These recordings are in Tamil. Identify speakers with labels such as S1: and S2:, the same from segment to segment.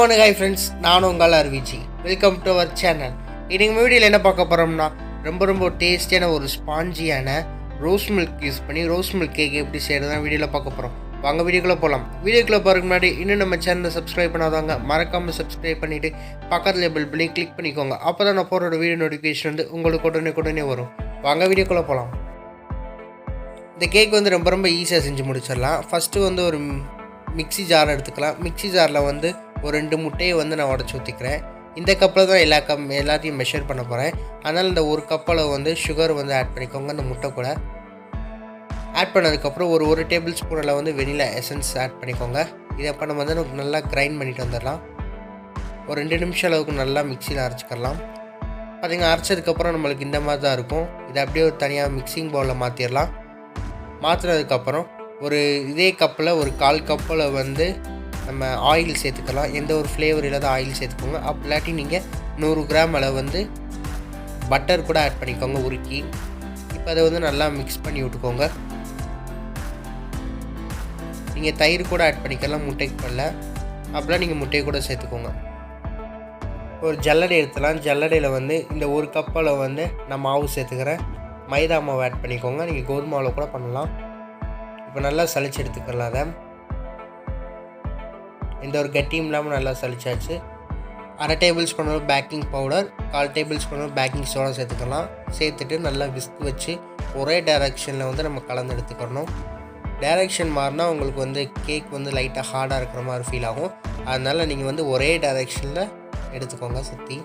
S1: ஒன்று ஹாய் ஃப்ரெண்ட்ஸ், நானும் உங்கள் rvg. Welcome to our channel. இன்றைக்கி வீடியோவில் என்ன பார்க்க போகிறோம்னா ரொம்ப டேஸ்டியான ஒரு ஸ்பாஞ்சியான ரோஸ் மில்க் யூஸ் பண்ணி ரோஸ் மில்க் கேக் எப்படி செய்கிறதா வீடியோவில் பார்க்க போகிறோம். வாங்க வீடியோக்குள்ளே போகலாம். வீடியோக்குள்ளே போகிறதுக்கு முன்னாடி இன்னும் நம்ம சேனலை சப்ஸ்கிரைப் பண்ணாதவங்க மறக்காமல் சப்ஸ்கிரைப் பண்ணிவிட்டு பக்கத்தில் பெல் பண்ணி கிளிக் பண்ணிக்கோங்க. அப்போ தான் நான் போகிற வீடியோ நோட்டிஃபிகேஷன் வந்து உங்களுக்கு உடனே வரும். வாங்க வீடியோக்குள்ளே போகலாம். இந்த கேக் வந்து ரொம்ப ஈஸியாக செஞ்சு முடிச்சிடலாம். ஃபஸ்ட்டு வந்து ஒரு மிக்ஸி ஜார் எடுத்துக்கலாம். மிக்ஸி ஜாரில் வந்து ஒரு 2 முட்டையை வந்து நான் உடச்சி ஊற்றிக்கிறேன். இந்த கப்பில் தான் எல்லாத்தையும் மெஷர் பண்ண போகிறேன். அதனால் இந்த ஒரு கப்பில் வந்து சுகர் வந்து ஆட் பண்ணிக்கோங்க. அந்த முட்டை கூட ஆட் பண்ணதுக்கப்புறம் ஒரு டேபிள் ஸ்பூனில் வந்து வெனிலா எசன்ஸ் ஆட் பண்ணிக்கோங்க. இதை அப்போ நம்ம வந்து நல்லா கிரைண்ட் பண்ணிட்டு வந்துடலாம். ஒரு 2 நிமிஷம் அளவுக்கு நல்லா மிக்சியில் அரைச்சிக்கலாம். பார்த்திங்கன்னா அரைச்சதுக்கப்புறம் நம்மளுக்கு இந்த மாதிரி தான் இருக்கும். இதை அப்படியே ஒரு தனியாக மிக்சிங் பவுலில் மாற்றிடலாம். மாற்றினதுக்கப்புறம் இதே கப்பில் ஒரு 1/4 கப்பில் வந்து நம்ம ஆயில் சேர்த்துக்கலாம். எந்த ஒரு ஃப்ளேவர் இல்லாத ஆயில் சேர்த்துக்கோங்க. இல்லாட்டி நீங்கள் 100 கிராம் அளவு வந்து பட்டர் கூட ஆட் பண்ணிக்கோங்க உருக்கி. இப்போ அதை வந்து நல்லா மிக்ஸ் பண்ணி விட்டுக்கோங்க. நீங்கள் தயிர் கூட ஆட் பண்ணிக்கலாம் முட்டைக்கு பதில். அப்படிலாம் நீங்கள் முட்டையை கூட சேர்த்துக்கோங்க. ஒரு ஜல்லடை எடுத்துலாம். ஜல்லடையில் வந்து இந்த ஒரு கப்பில் வந்து நான் மாவு சேர்த்துக்கிறேன். மைதா மாவு ஆட் பண்ணிக்கோங்க. நீங்கள் கோதுமை மாவில் கூட பண்ணலாம். இப்போ நல்லா சளிச்சு எடுத்துக்கலாம். அதை இந்த ஒரு கட்டியும் இல்லாமல் நல்லா சளிச்சாச்சு. 1/2 table spoon baking powder, 1/4 table spoon baking soda சேர்த்துக்கலாம். சேர்த்துட்டு நல்லா விஸ்க் வச்சு ஒரே டைரெக்ஷனில் வந்து நம்ம கலந்து எடுத்துக்கணும். டைரெக்ஷன் மாறினா உங்களுக்கு வந்து கேக் வந்து லைட்டாக ஹார்டாக இருக்கிற மாதிரி ஃபீல் ஆகும். அதனால் நீங்கள் வந்து ஒரே டைரெக்ஷனில் எடுத்துக்கோங்க சுற்றி.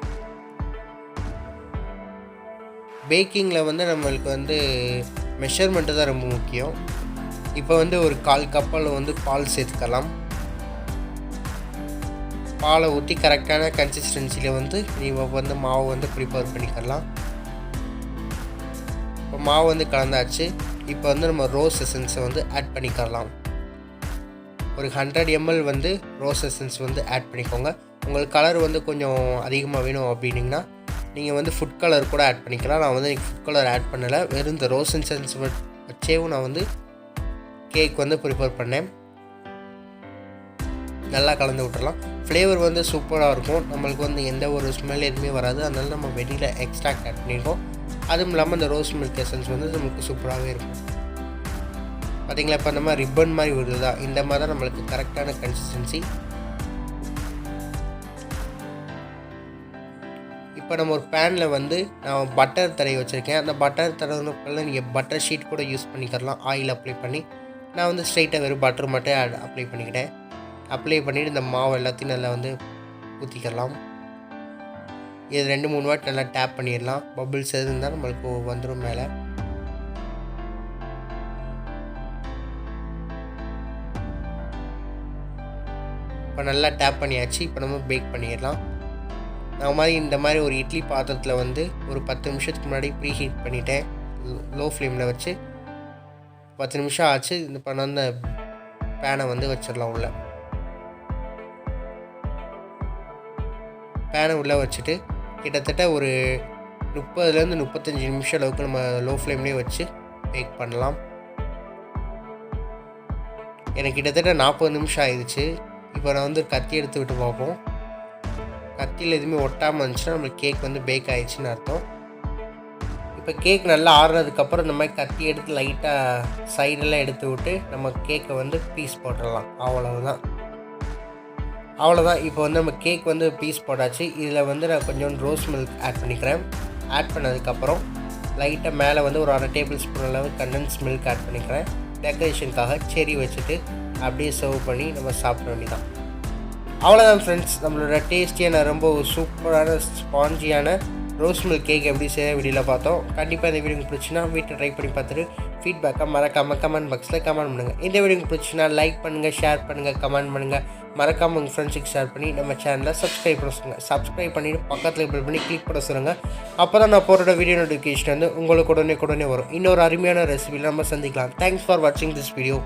S1: பேக்கிங்கில் வந்து நம்மளுக்கு வந்து மெஷர்மெண்ட்டு தான் ரொம்ப முக்கியம். இப்போ வந்து ஒரு 1/4 கப்பில் வந்து பால் சேர்த்துக்கலாம். பாலை ஊற்றி கரெக்டான கன்சிஸ்டன்சியில் வந்து நீங்கள் வந்து மாவு வந்து ப்ரிப்பேர் பண்ணிக்கலாம். இப்போ மாவு வந்து கலந்தாச்சு. இப்போ வந்து நம்ம ரோஸ் எசன்ஸை வந்து ஆட் பண்ணிக்கலாம். ஒரு 100 ml வந்து ரோஸ் எசன்ஸ் வந்து ஆட் பண்ணிக்கோங்க. உங்களுக்கு கலர் வந்து கொஞ்சம் அதிகமாக வேணும் அப்படின்னிங்கன்னா நீங்கள் வந்து ஃபுட் கலர் கூட ஆட் பண்ணிக்கலாம். நான் வந்து ஃபுட் கலர் ஆட் பண்ணலை. வெறும் இந்த ரோஸ் எசன்ஸ் வச்சேவும் நான் வந்து கேக் வந்து ப்ரிப்பேர் பண்ணேன். நல்லா கலந்து விட்டுறலாம். ஃப்ளேவர் வந்து சூப்பராக இருக்கும். நம்மளுக்கு வந்து எந்த ஒரு ஸ்மெல் எதுவுமே வராது. அதனால நம்ம வெனிலா எக்ஸ்ட்ராக்ட் ஆட் பண்ணியிருக்கோம். அதுவும் இல்லாமல் இந்த ரோஸ் மில்க் எசன்ஸ் வந்து நம்மளுக்கு சூப்பராகவே இருக்கும். பார்த்திங்களா, இப்போ அந்த மாதிரி ரிப்பன் மாதிரி வருதா, இந்த மாதிரி தான் நம்மளுக்கு கரெக்டான கன்சிஸ்டன்சி. இப்போ நம்ம ஒரு பேனில் வந்து நான் பட்டர் தடவி வச்சுருக்கேன். அந்த பட்டர் தடவை நீங்கள் பட்டர் ஷீட் கூட யூஸ் பண்ணிக்கலாம். ஆயில் அப்ளை பண்ணி நான் வந்து ஸ்ட்ரைட்டாக வெறும் பட்டர் மட்டும் அப்ளை பண்ணிக்கிட்டேன். அப்ளை பண்ணிவிட்டு இந்த மாவு எல்லாத்தையும் நல்லா வந்து ஊற்றிக்கலாம். இது 2-3 வாட்டி நல்லா டேப் பண்ணிடலாம். பபிள்ஸ் எது இருந்தால் நம்மளுக்கு வந்துடும் மேலே. இப்போ நல்லா டேப் பண்ணியாச்சு. இப்போ நம்ம பேக் பண்ணிடலாம். இந்த மாதிரி ஒரு இட்லி பாத்திரத்தில் வந்து ஒரு 10 நிமிஷத்துக்கு முன்னாடி ப்ரீ ஹீட் பண்ணிவிட்டேன். லோ ஃப்ளேமில் வச்சு 10 நிமிஷம் ஆச்சு. இந்த அந்த பேனை வந்து வச்சிடலாம். உள்ள பேனை உள்ளே வச்சுட்டு கிட்டத்தட்ட ஒரு 30 to 35 நிமிஷம் அளவுக்கு நம்ம லோ ஃப்ளேம்லேயே வச்சு பேக் பண்ணலாம். எனக்கு கிட்டத்தட்ட 40 நிமிஷம் ஆயிடுச்சு. இப்போ நான் வந்து கத்தி எடுத்து விட்டு பார்ப்போம். கத்தியில் எதுவுமே ஒட்டாமல் இருந்துச்சுன்னா நம்மளுக்கு கேக் வந்து பேக் ஆகிடுச்சின்னு அர்த்தம். இப்போ கேக் நல்லா ஆறுனதுக்கப்புறம் இந்த மாதிரி கத்தி எடுத்து லைட்டாக சைடெல்லாம் எடுத்து விட்டு நம்ம கேக்கை வந்து பீஸ் போட்டுடலாம். அவ்வளோதான். இப்போ வந்து நம்ம கேக் வந்து பீஸ் போட்டாச்சு. இதில் வந்து நான் கொஞ்சம் ரோஸ் மில்க் ஆட் பண்ணிக்கிறேன். ஆட் பண்ணதுக்கப்புறம் லைட்டாக மேலே வந்து ஒரு 1/2 டேபிள் ஸ்பூன் அளவு கண்டென்ஸ் மில்க் ஆட் பண்ணிக்கிறேன். டெக்கரேஷனுக்காக செரி வச்சுட்டு அப்படியே சர்வ் பண்ணி நம்ம சாப்பிட வேண்டியதான். அவ்வளோதான் ஃப்ரெண்ட்ஸ், நம்மளோட டேஸ்டியான ரொம்ப சூப்பரான ஸ்பாஞ்சியான ரோஸ் மில்க் கேக் எப்படி செய்ய வீடியோவில் பார்த்தோம். கண்டிப்பாக இந்த வீடியோ உங்களுக்கு பிடிச்சின்னா வீட்டில் ட்ரை பண்ணி பார்த்துட்டு ஃபீட்பேக்காக மறக்காமல் கமெண்ட் பாக்ஸில் கமெண்ட் பண்ணுங்கள். இந்த வீடியோ உங்களுக்கு பிடிச்சின்னா லைக் பண்ணுங்கள், ஷேர் பண்ணுங்கள், கமெண்ட் பண்ணுங்கள். மறக்காமல் உங்கள் ஃப்ரெண்ட்ஸுக்கு ஷேர் பண்ணி நம்ம சேனலை சப்ஸ்கிரைப் பண்ண சொல்லுங்கள். சப்ஸ்கிரைப் பண்ணிவிட்டு பக்கத்தில் பெல் பண்ணி கிளிக் பண்ண சொல்லுங்கள். அப்போ தான் நான் போடுற வீடியோ நோட்டிஃபிகேஷன் வந்து உங்களுக்கு உடனே வரும். இன்னொரு அருமையான ரெசிபியில் நம்ம சந்திக்கலாம். தேங்க்ஸ் ஃபார் வாட்சிங் திஸ் வீடியோ.